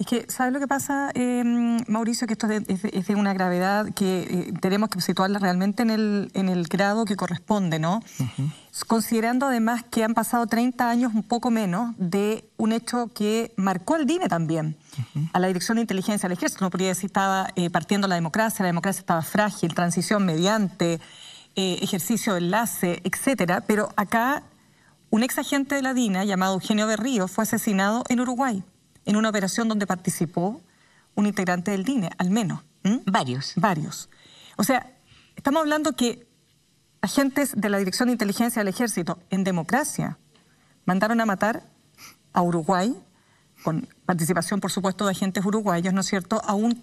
Es que, ¿sabes lo que pasa, Mauricio? Que esto es de una gravedad que tenemos que situarla realmente en el grado que corresponde, ¿no? Considerando además que han pasado 30 años, un poco menos, de un hecho que marcó al DINE también, a la Dirección de Inteligencia del Ejército. No podría decir estaba partiendo la democracia estaba frágil, transición mediante, ejercicio de enlace, etcétera. Pero acá un ex agente de la DINA llamado Eugenio Berrío fue asesinado en Uruguay, en una operación donde participó un integrante del DINE, al menos. Varios. O sea, estamos hablando que agentes de la Dirección de Inteligencia del Ejército en democracia mandaron a matar a Uruguay, con participación, por supuesto, de agentes uruguayos, ¿no es cierto?, a un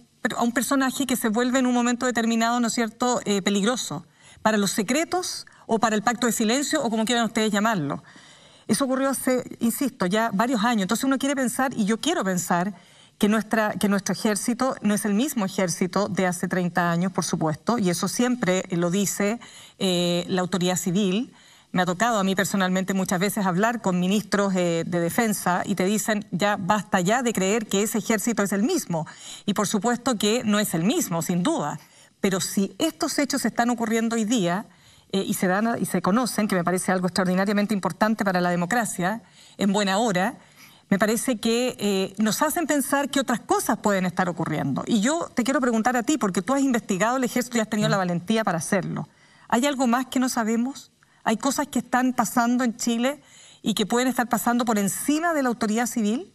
personaje que se vuelve en un momento determinado, ¿no es cierto?, peligroso para los secretos o para el pacto de silencio o como quieran ustedes llamarlo. Eso ocurrió hace, insisto, ya varios años. Entonces uno quiere pensar, y yo quiero pensar, que nuestro ejército no es el mismo ejército de hace 30 años, por supuesto, y eso siempre lo dice la autoridad civil. Me ha tocado a mí personalmente muchas veces hablar con ministros de defensa y te dicen, ya basta ya de creer que ese ejército es el mismo. Y por supuesto que no es el mismo, sin duda. Pero si estos hechos están ocurriendo hoy día y se conocen, que me parece algo extraordinariamente importante para la democracia, en buena hora, me parece que nos hacen pensar que otras cosas pueden estar ocurriendo. Y yo te quiero preguntar a ti, porque tú has investigado el ejército y has tenido la valentía para hacerlo. ¿Hay algo más que no sabemos? ¿Hay cosas que están pasando en Chile y que pueden estar pasando por encima de la autoridad civil?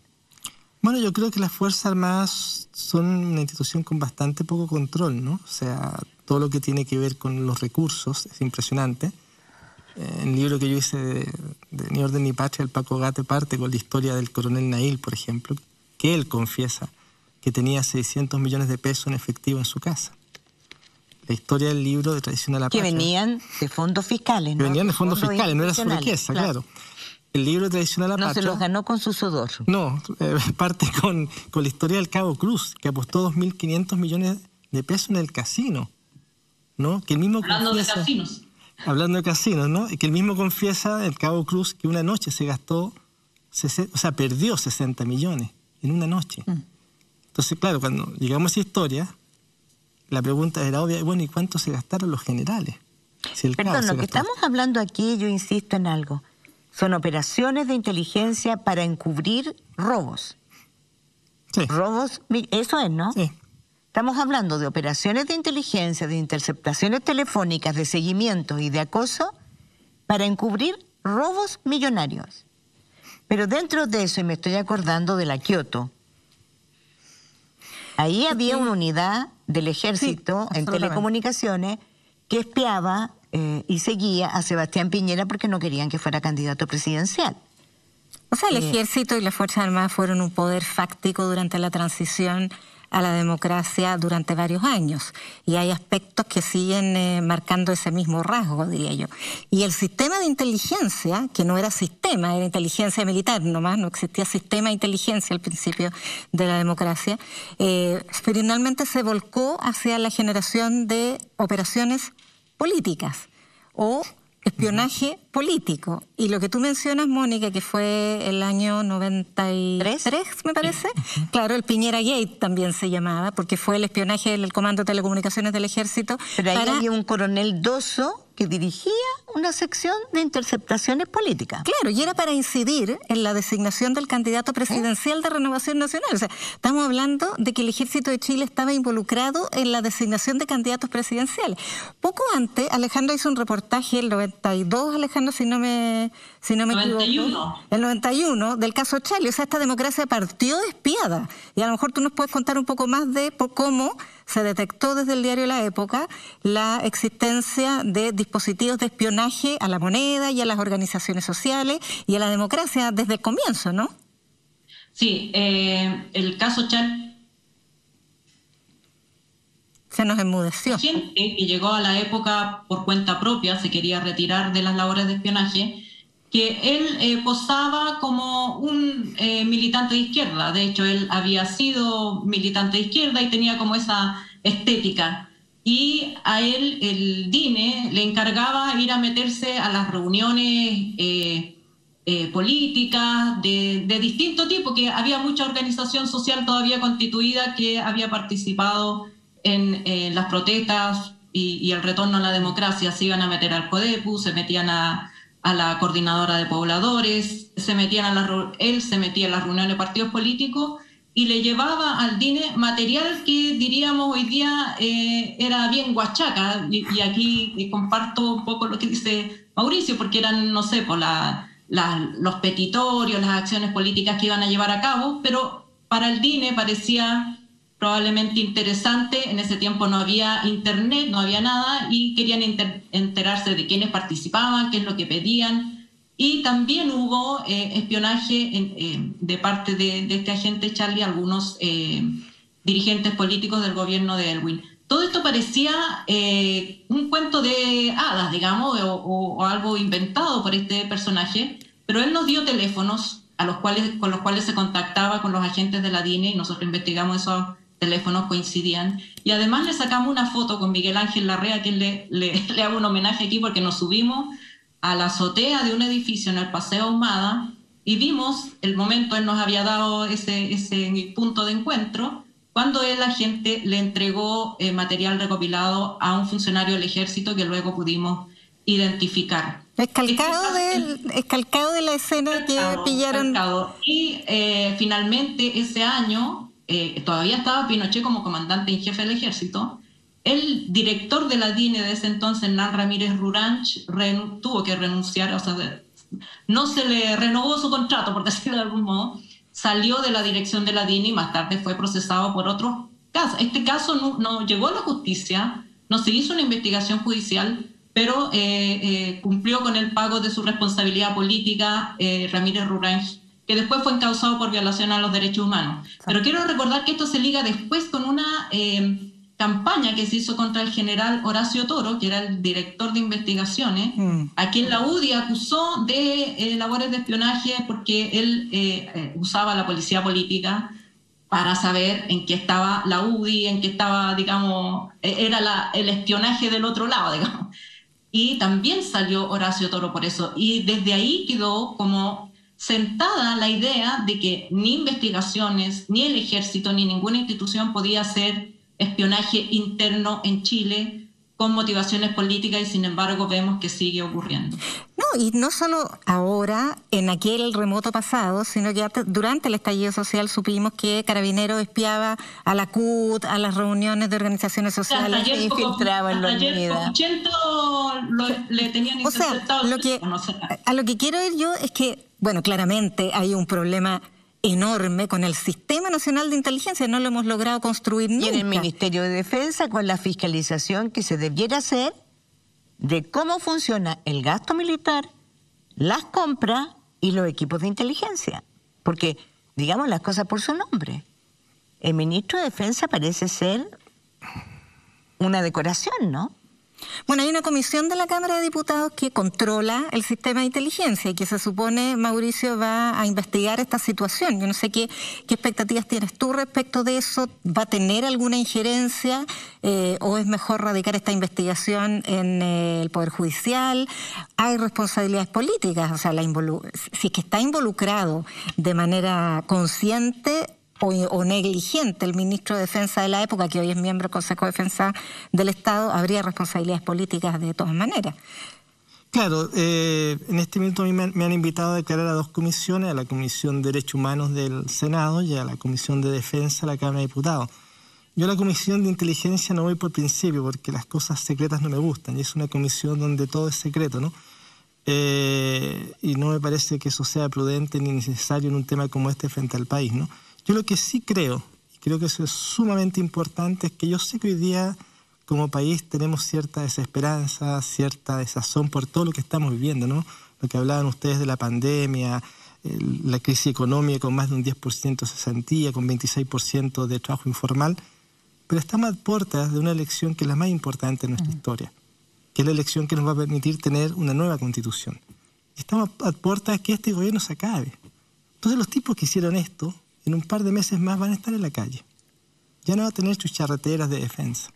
Bueno, yo creo que las Fuerzas Armadas son una institución con bastante poco control, ¿no? O sea, todo lo que tiene que ver con los recursos es impresionante. En el libro que yo hice de Ni Orden ni Patria, el Paco Gate parte con la historia del coronel Nail, por ejemplo, que él confiesa que tenía 600 millones de pesos en efectivo en su casa. La historia del libro de Traición a la Patria. Que venían de fondos fiscales, ¿no? Que venían de fondos fiscales, no era su riqueza, claro. El libro de Traición a la Patria... No se los ganó con su sudor. No, parte con la historia del Cabo Cruz, que apostó 2.500 millones de pesos en el casino, ¿no? Que el mismo Hablando de casinos, ¿no? Que el mismo confiesa, el Cabo Cruz, que una noche se gastó, perdió 60 millones en una noche. Entonces, claro, cuando llegamos a esa historia, la pregunta era obvia, bueno, ¿y cuánto se gastaron los generales? Si Perdón, lo que estamos hablando aquí, yo insisto en algo, son operaciones de inteligencia para encubrir robos. Sí. Robos, eso es, ¿no? Sí. Estamos hablando de operaciones de inteligencia, de interceptaciones telefónicas, de seguimiento y de acoso para encubrir robos millonarios. Pero dentro de eso, y me estoy acordando de la Kioto, ahí había una unidad del ejército en telecomunicaciones que espiaba y seguía a Sebastián Piñera porque no querían que fuera candidato presidencial. O sea, el ejército y las Fuerzas Armadas fueron un poder fáctico durante la transición a la democracia durante varios años. Y hay aspectos que siguen marcando ese mismo rasgo, diría yo. Y el sistema de inteligencia, que no era sistema, era inteligencia militar nomás, no existía sistema de inteligencia al principio de la democracia, finalmente se volcó hacia la generación de operaciones políticas o espionaje político. Y lo que tú mencionas, Mónica, que fue el año 93, me parece. Claro, el Piñera Gate también se llamaba, porque fue el espionaje del Comando de Telecomunicaciones del Ejército. Pero ahí había un coronel Dosso que dirigía una sección de interceptaciones políticas. Claro, y era para incidir en la designación del candidato presidencial de Renovación Nacional. O sea, estamos hablando de que el Ejército de Chile estaba involucrado en la designación de candidatos presidenciales. Poco antes, Alejandra hizo un reportaje, el 92, Alejandra, si no me equivoco. El 91, del caso Charlie. O sea, esta democracia partió despiada. Y a lo mejor tú nos puedes contar un poco más de cómo se detectó desde el diario La Época la existencia de dispositivos de espionaje a la moneda y a las organizaciones sociales y a la democracia desde el comienzo, ¿no? Sí, el caso Charlie se nos enmudeció. Que llegó a La Época por cuenta propia, se quería retirar de las labores de espionaje, que él posaba como un militante de izquierda. De hecho, él había sido militante de izquierda y tenía como esa estética. Y a él, el DINE, le encargaba ir a meterse a las reuniones políticas de distinto tipo, que había mucha organización social todavía constituida que había participado en las protestas y el retorno a la democracia. Se iban a meter al CODEPU, se metían a la coordinadora de pobladores, él se metía en las reuniones de partidos políticos y le llevaba al DINE material que diríamos hoy día era bien guachaca, y aquí comparto un poco lo que dice Mauricio, porque eran, no sé, por los petitorios, las acciones políticas que iban a llevar a cabo, pero para el DINE parecía probablemente interesante. En ese tiempo no había internet, no había nada, y querían enterarse de quiénes participaban, qué es lo que pedían. Y también hubo espionaje de parte de este agente Charlie a algunos dirigentes políticos del gobierno de Elwin. Todo esto parecía un cuento de hadas, digamos, o algo inventado por este personaje, pero él nos dio teléfonos con los cuales se contactaba con los agentes de la DINE, y nosotros investigamos esos teléfonos, coincidían. Y además le sacamos una foto con Miguel Ángel Larrea, que le hago un homenaje aquí porque nos subimos a la azotea de un edificio en el Paseo Ahumada y vimos el momento. Él nos había dado ese punto de encuentro cuando el agente le entregó material recopilado a un funcionario del ejército que luego pudimos identificar. Escalcado de la escena que pillaron. Y finalmente ese año, todavía estaba Pinochet como comandante en jefe del ejército. El director de la DINE de ese entonces, Hernán Ramírez Ruranch, tuvo que renunciar, o sea, no se le renovó su contrato, por decirlo de algún modo, salió de la dirección de la DINE y más tarde fue procesado por otros casos. Este caso no llegó a la justicia, no se hizo una investigación judicial, pero cumplió con el pago de su responsabilidad política Ramírez Ruranch, que después fue encausado por violación a los derechos humanos. Pero quiero recordar que esto se liga después con una campaña que se hizo contra el general Horacio Toro, que era el director de investigaciones, a quien la UDI acusó de labores de espionaje porque él usaba la policía política para saber en qué estaba la UDI, en qué estaba, digamos, era el espionaje del otro lado, digamos. Y también salió Horacio Toro por eso. Y desde ahí quedó como sentada la idea de que ni investigaciones, ni el ejército, ni ninguna institución podía hacer espionaje interno en Chile con motivaciones políticas, y sin embargo vemos que sigue ocurriendo. No, y no solo ahora, en aquel remoto pasado, sino que durante el estallido social supimos que Carabineros espiaba a la CUT, a las reuniones de organizaciones sociales, se infiltraba en los MIDA. Le tenían interceptado. O sea, a lo que quiero ir yo es que, bueno, claramente hay un problema enorme con el Sistema Nacional de Inteligencia, no lo hemos logrado construir nunca. Y en el Ministerio de Defensa, con la fiscalización que se debiera hacer de cómo funciona el gasto militar, las compras y los equipos de inteligencia. Porque, digamos las cosas por su nombre, el ministro de Defensa parece ser una decoración, ¿no? Bueno, hay una comisión de la Cámara de Diputados que controla el sistema de inteligencia y que se supone, Mauricio, va a investigar esta situación. Yo no sé qué expectativas tienes tú respecto de eso. ¿Va a tener alguna injerencia o es mejor radicar esta investigación en el Poder Judicial? ¿Hay responsabilidades políticas? O sea, si es que está involucrado de manera consciente o negligente el ministro de Defensa de la época, que hoy es miembro del Consejo de Defensa del Estado, habría responsabilidades políticas de todas maneras. Claro, en este minuto a mí me han invitado a declarar a dos comisiones, a la Comisión de Derechos Humanos del Senado y a la Comisión de Defensa de la Cámara de Diputados. Yo a la Comisión de Inteligencia no voy por principio, porque las cosas secretas no me gustan, y es una comisión donde todo es secreto, ¿no? Y no me parece que eso sea prudente ni necesario en un tema como este frente al país, ¿no? Yo lo que sí creo, y creo que eso es sumamente importante, es que yo sé que hoy día como país tenemos cierta desesperanza, cierta desazón por todo lo que estamos viviendo, ¿no? Lo que hablaban ustedes de la pandemia, la crisis económica con más de un 10% de cesantía, con 26% de trabajo informal, pero estamos a puertas de una elección que es la más importante de nuestra historia, que es la elección que nos va a permitir tener una nueva constitución. Y estamos a puertas de que este gobierno se acabe. Entonces los tipos que hicieron esto, en un par de meses más van a estar en la calle. Ya no va a tener sus charreteras de defensa.